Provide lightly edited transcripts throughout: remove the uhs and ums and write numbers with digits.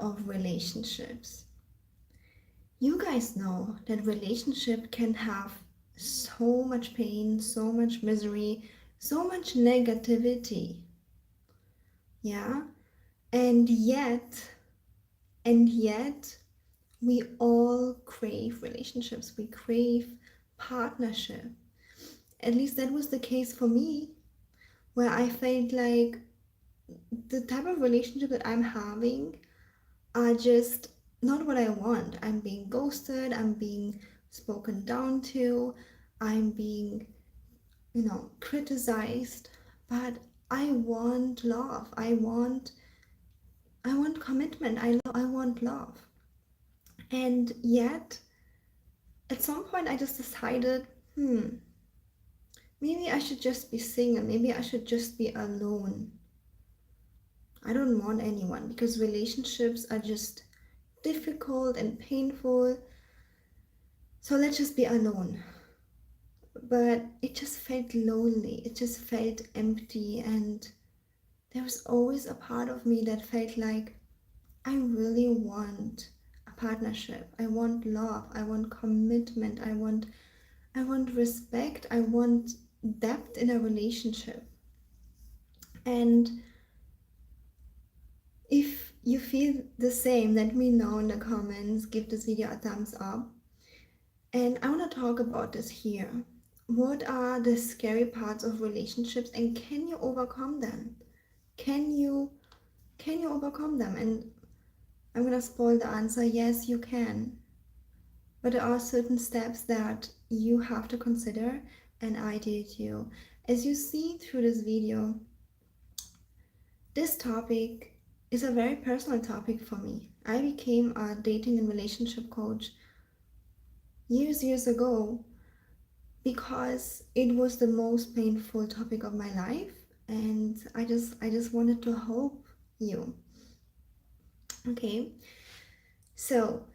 of relationships. You guys know that relationship can have so much pain, so much misery, so much negativity. Yeah? And yet, and yet, we all crave relationships. We crave partnership. At least that was the case for me, where I felt like the type of relationship that I'm having are just not what I want. I'm being ghosted, I'm being spoken down to, I'm being, criticized, but I want love. I want commitment. I want love. And yet at some point I just decided, maybe I should just be single. Maybe I should just be alone. I don't want anyone because relationships are just difficult and painful. So let's just be alone. But it just felt lonely. It just felt empty. And there was always a part of me that felt like I really want a partnership. I want love. I want commitment. I want respect. I want depth in a relationship. And if you feel the same, let me know in the comments. Give this video a thumbs up. And I want to talk about this here. What are the scary parts of relationships, and can you overcome them? Can you overcome them? And I'm gonna spoil the answer. Yes, you can. But there are certain steps that you have to consider, and I did too. As you see through this video, this topic is a very personal topic for me. I became a dating and relationship coach years ago because it was the most painful topic of my life, and I just wanted to help you. Okay, so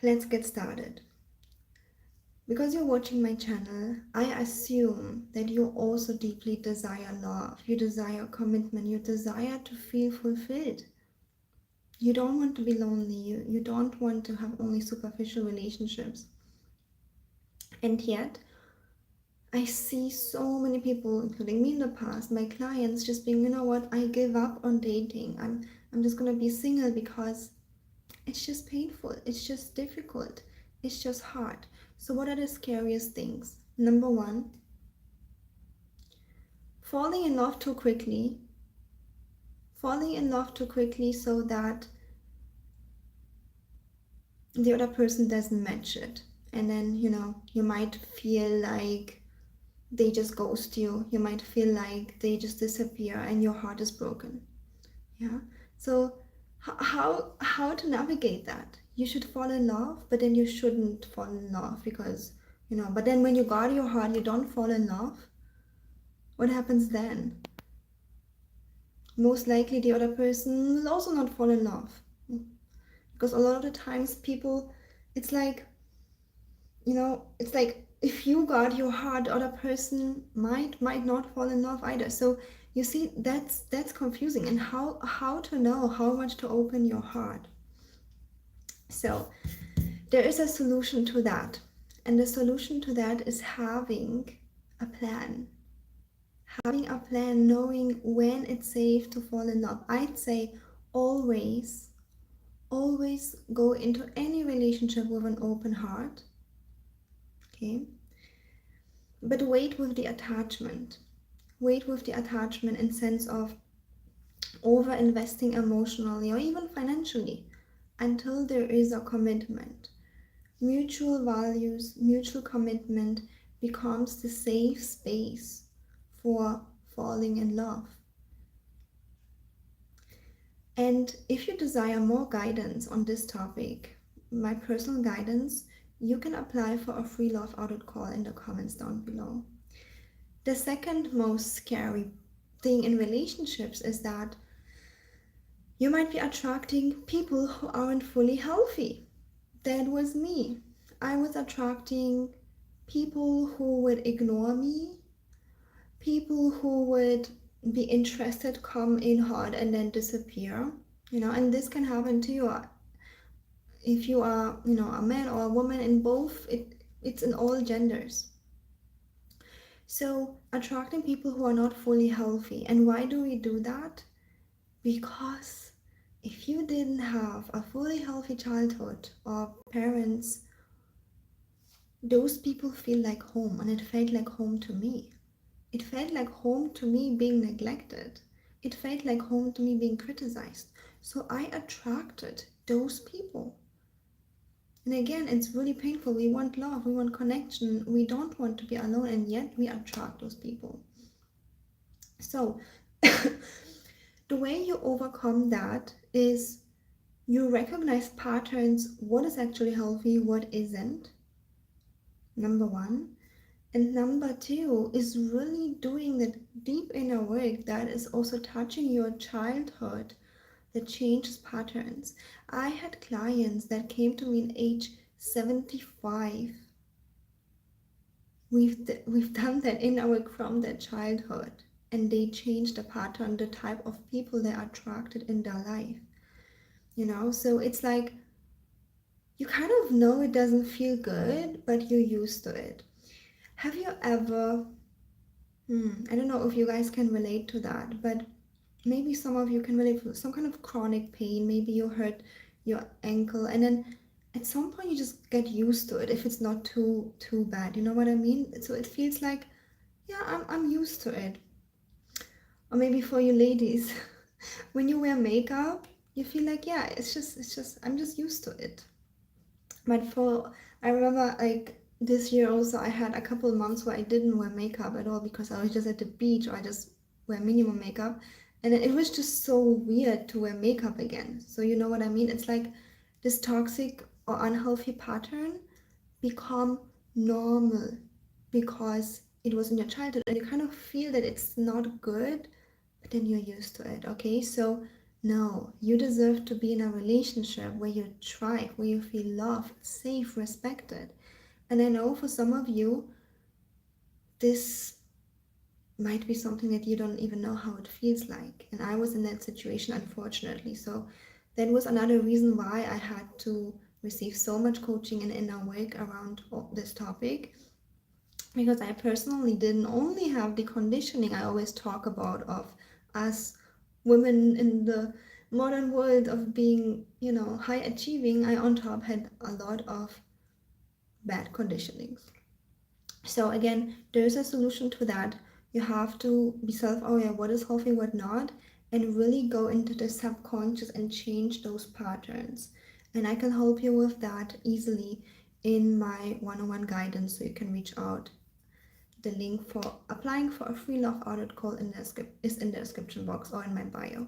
let's get started. Because you're watching my channel, I assume that you also deeply desire love, you desire commitment, you desire to feel fulfilled. You don't want to be lonely, you don't want to have only superficial relationships. And yet, I see so many people, including me in the past, my clients, just being, you know what, I give up on dating. I'm just gonna be single because it's just painful, it's just difficult, it's just hard. So what are the scariest things? Number one, falling in love too quickly. Falling in love too quickly so that the other person doesn't match it. And then, you might feel like they just ghost you. You might feel like they just disappear and your heart is broken. Yeah. So how to navigate that? You should fall in love, but then you shouldn't fall in love because, but then when you guard your heart, you don't fall in love. What happens then? Most likely the other person will also not fall in love. Because a lot of the times people, it's like, it's like if you guard your heart, the other person might not fall in love either. So you see, that's confusing. And how to know how much to open your heart? So there is a solution to that. And the solution to that is having a plan. Having a plan, knowing when it's safe to fall in love. I'd say always go into any relationship with an open heart. Okay? But wait with the attachment. Wait with the attachment in sense of over investing emotionally or even financially until there is a commitment. Mutual values, mutual commitment becomes the safe space for falling in love. And if you desire more guidance on this topic, my personal guidance, you can apply for a free Love Audit Call in the comments down below. The second most scary thing in relationships is that you might be attracting people who aren't fully healthy. That was me. I was attracting people who would ignore me, people who would be interested, come in hard and then disappear. And this can happen to you if you are, a man or a woman. In both, it's in all genders. So attracting people who are not fully healthy. And why do we do that? Because if you didn't have a fully healthy childhood or parents, those people feel like home, and it felt like home to me. It felt like home to me being neglected. It felt like home to me being criticized. So I attracted those people. And again, it's really painful. We want love, we want connection, we don't want to be alone, and yet we attract those people. So, the way you overcome that is you recognize patterns, what is actually healthy, what isn't, number one. And number two is really doing that deep inner work that is also touching your childhood, that changes patterns. I had clients that came to me at age 75. We've done that inner work from their childhood, and they changed the pattern, the type of people they attracted in their life. So it's like you kind of know it doesn't feel good, but you're used to it. Have you ever, I don't know if you guys can relate to that, but maybe some of you can relate to some kind of chronic pain. Maybe you hurt your ankle, and then at some point you just get used to it if it's not too bad. You know what I mean? So it feels like, yeah, I'm used to it. Or maybe for you ladies, when you wear makeup, you feel like, yeah, it's just I'm just used to it. But I remember like this year also I had a couple of months where I didn't wear makeup at all because I was just at the beach, or I just wear minimum makeup. And it was just so weird to wear makeup again. So you know what I mean? It's like this toxic or unhealthy pattern become normal because it was in your childhood, and you kind of feel that it's not good, but then you're used to it. Okay, so no, you deserve to be in a relationship where you thrive, where you feel loved, safe, respected. And I know for some of you, this might be something that you don't even know how it feels like. And I was in that situation, unfortunately. So that was another reason why I had to receive so much coaching and inner work around this topic, because I personally didn't only have the conditioning I always talk about of us women in the modern world of being, high achieving. I on top had a lot of bad conditionings. So again, there's a solution to that. You have to be self-aware what is healthy, what not, and really go into the subconscious and change those patterns. And I can help you with that easily in my one-on-one guidance, so you can reach out. The link for applying for a free Love Audit Call is in the description box or in my bio.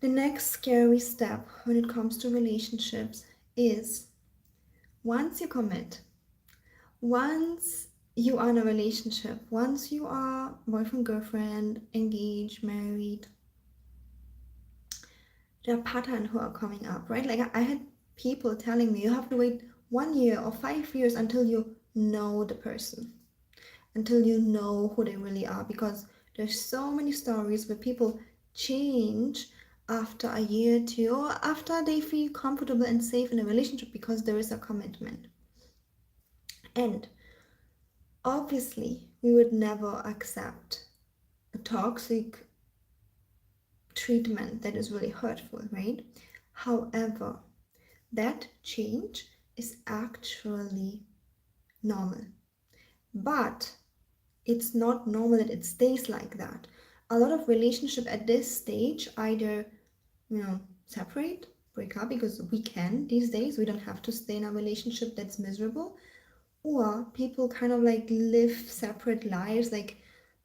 The next scary step when it comes to relationships is once you commit, once you are in a relationship, once you are boyfriend, girlfriend, engaged, married, there are patterns who are coming up, right? Like I had people telling me you have to wait 1 year or 5 years until you know the person, until you know who they really are, because there's so many stories where people change after a year or two, or after they feel comfortable and safe in a relationship because there is a commitment. And obviously we would never accept a toxic treatment that is really hurtful, right? However, that change is actually normal, but it's not normal that it stays like that. A lot of relationship at this stage either, separate, break up, because we can these days. We don't have to stay in a relationship that's miserable. Or people kind of like live separate lives. Like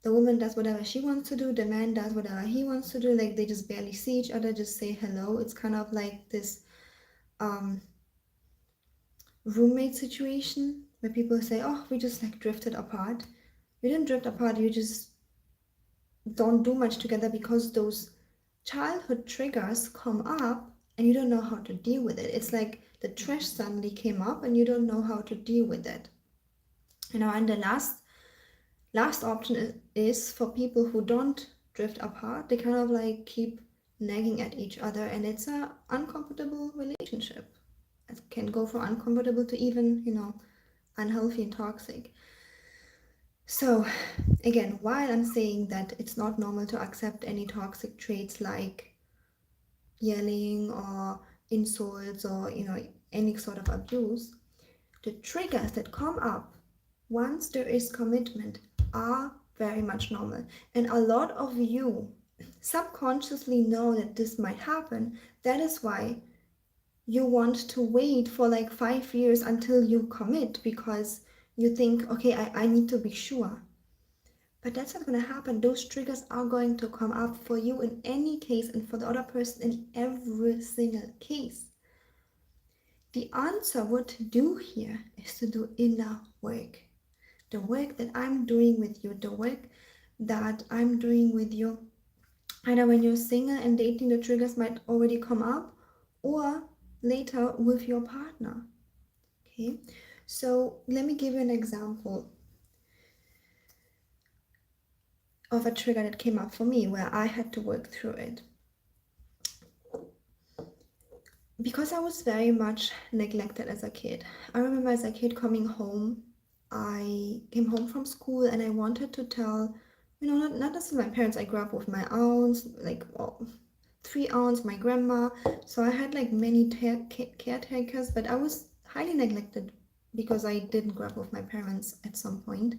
the woman does whatever she wants to do, the man does whatever he wants to do. Like they just barely see each other, just say hello. It's kind of like this um, roommate situation where people say, oh, we just like drifted apart. You didn't drift apart, you just don't do much together because those childhood triggers come up and you don't know how to deal with it. It's like the trash suddenly came up and you don't know how to deal with it. And the last option is for people who don't drift apart. They kind of like keep nagging at each other, and it's a uncomfortable relationship. It can go from uncomfortable to even, unhealthy and toxic. So, again, while I'm saying that it's not normal to accept any toxic traits like yelling or insults or, any sort of abuse, the triggers that come up once there is commitment are very much normal. And a lot of you subconsciously know that this might happen. That is why you want to wait for like 5 years until you commit, because you think, okay, I need to be sure. But that's not going to happen. Those triggers are going to come up for you in any case and for the other person in every single case. The answer, what to do here, is to do inner work. The work that I'm doing with you, the work that I'm doing with you, either when you're single and dating, the triggers might already come up, or later with your partner. Okay, so let me give you an example of a trigger that came up for me where I had to work through it. Because I was very much neglected as a kid. I remember as a kid coming home, I came home from school and I wanted to tell, not just my parents, I grew up with my aunts, like 3 aunts, my grandma. So I had like many caretakers, but I was highly neglected because I didn't grow up with my parents at some point.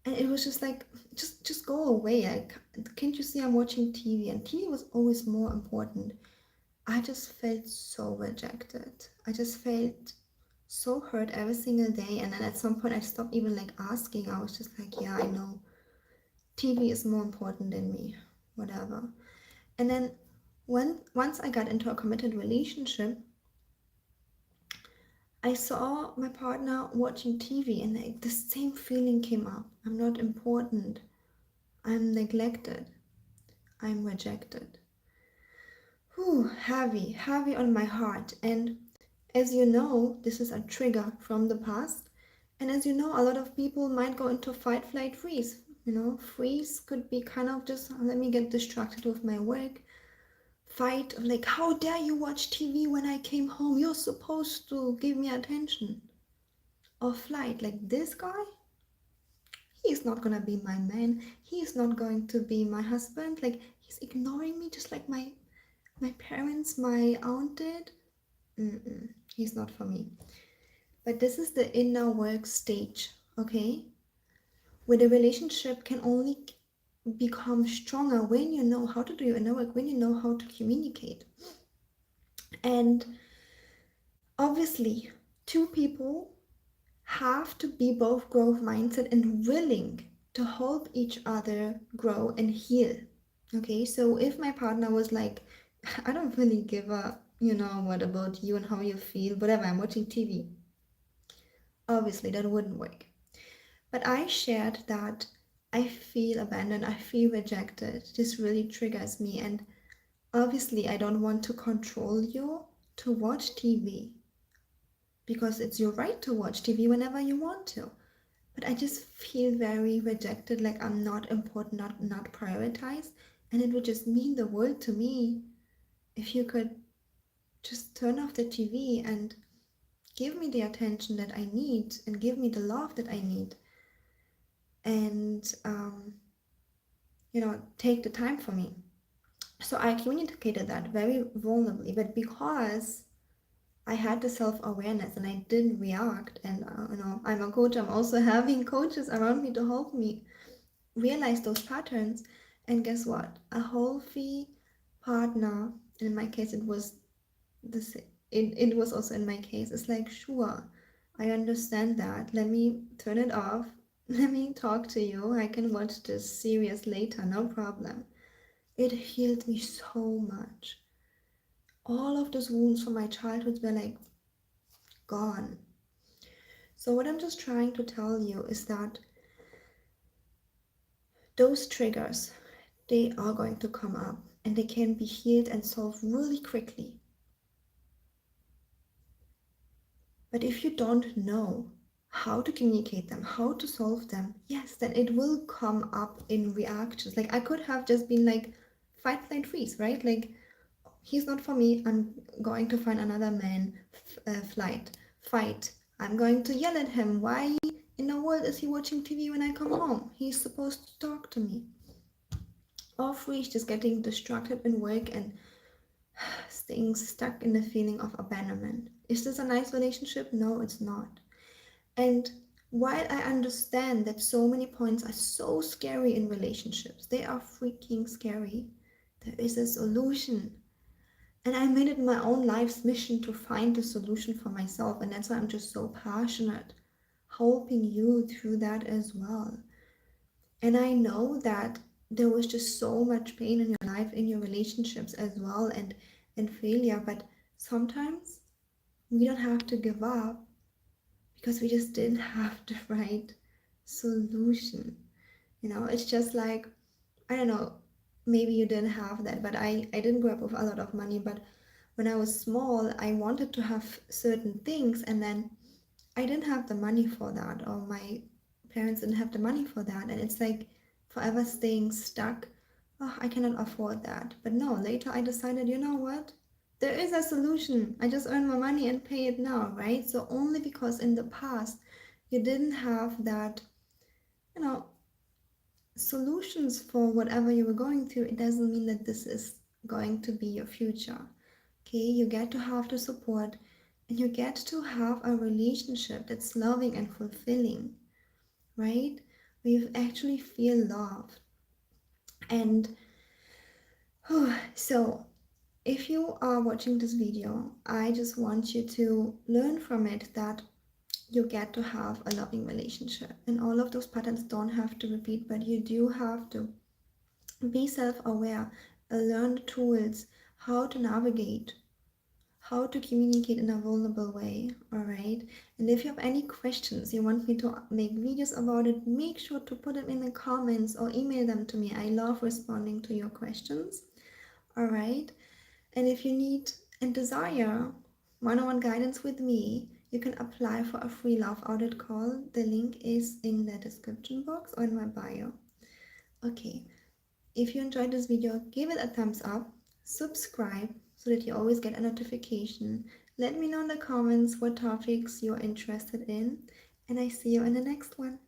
And it was just like, just go away. Like, can't you see I'm watching TV? And TV was always more important. I just felt so rejected. I just felt so hurt every single day. And then at some point I stopped even like asking. I was just like, yeah, I know. TV is more important than me. Whatever. And then once I got into a committed relationship, I saw my partner watching TV and like the same feeling came up. I'm not important. I'm neglected. I'm rejected. Whew, heavy on my heart. And as you know, this is a trigger from the past. And as you know, a lot of people might go into fight, flight, freeze. Freeze could be kind of just, let me get distracted with my work. Fight, like, how dare you watch TV when I came home? You're supposed to give me attention. Or flight, like this guy, he's not gonna be my man. He's not going to be my husband. Like, he's ignoring me just like my parents, my aunt did. He's not for me. But this is the inner work stage, okay? Where the relationship can only become stronger when you know how to do your inner work, when you know how to communicate. And obviously, two people have to be both growth mindset and willing to help each other grow and heal. Okay, so if my partner was like, I don't really give a, what about you and how you feel, whatever, I'm watching TV. Obviously, that wouldn't work. But I shared that I feel abandoned, I feel rejected. This really triggers me. And obviously, I don't want to control you to watch TV, because it's your right to watch TV whenever you want to. But I just feel very rejected, like I'm not important, not prioritized. And it would just mean the world to me if you could just turn off the TV and give me the attention that I need and give me the love that I need. And, take the time for me. So I communicated that very vulnerably, but because I had the self-awareness and I didn't react, and I'm a coach, I'm also having coaches around me to help me realize those patterns. And guess what? A healthy partner, and in my case it was this, it was also in my case, it's like, sure, I understand that, let me turn it off, let me talk to you, I can watch this series later, no problem. It healed me so much. All of those wounds from my childhood were like gone. So what I'm just trying to tell you is that those triggers, they are going to come up and they can be healed and solved really quickly. But if you don't know how to communicate them, how to solve them, yes, then it will come up in reactions. Like I could have just been like fight, flight, freeze, right? Like, he's not for me, I'm going to find another man. Flight, fight, I'm going to yell at him. Why in the world is he watching TV when I come home? He's supposed to talk to me. Or freeze, just getting distracted in work and staying stuck in the feeling of abandonment. Is this a nice relationship? No, it's not. And while I understand that so many points are so scary in relationships, they are freaking scary, there is a solution. And I made it my own life's mission to find a solution for myself. And that's why I'm just so passionate, helping you through that as well. And I know that there was just so much pain in your life, in your relationships as well, and failure. But sometimes we don't have to give up because we just didn't have the right solution. It's just like, I don't know, maybe you didn't have that, but I didn't grow up with a lot of money. But when I was small, I wanted to have certain things, and then I didn't have the money for that, or my parents didn't have the money for that. And it's like forever staying stuck. Oh, I cannot afford that. But no, later I decided, you know what? There is a solution. I just earn my money and pay it now, right? So only because in the past you didn't have that, you know, solutions for whatever you were going through, it doesn't mean that this is going to be your future. Okay, you get to have the support, and you get to have a relationship that's loving and fulfilling, right? Where you actually feel loved. And so, if you are watching this video, I just want you to learn from it that you get to have a loving relationship. And all of those patterns don't have to repeat, but you do have to be self-aware, learn the tools, how to navigate, how to communicate in a vulnerable way. All right, and if you have any questions, you want me to make videos about it, make sure to put them in the comments or email them to me. I love responding to your questions. All right, and if you need and desire one-on-one guidance with me, you can apply for a free love audit call. The link is in the description box or in my bio. Okay, if you enjoyed this video, give it a thumbs up, subscribe so that you always get a notification. Let me know in the comments what topics you're interested in, and I see you in the next one.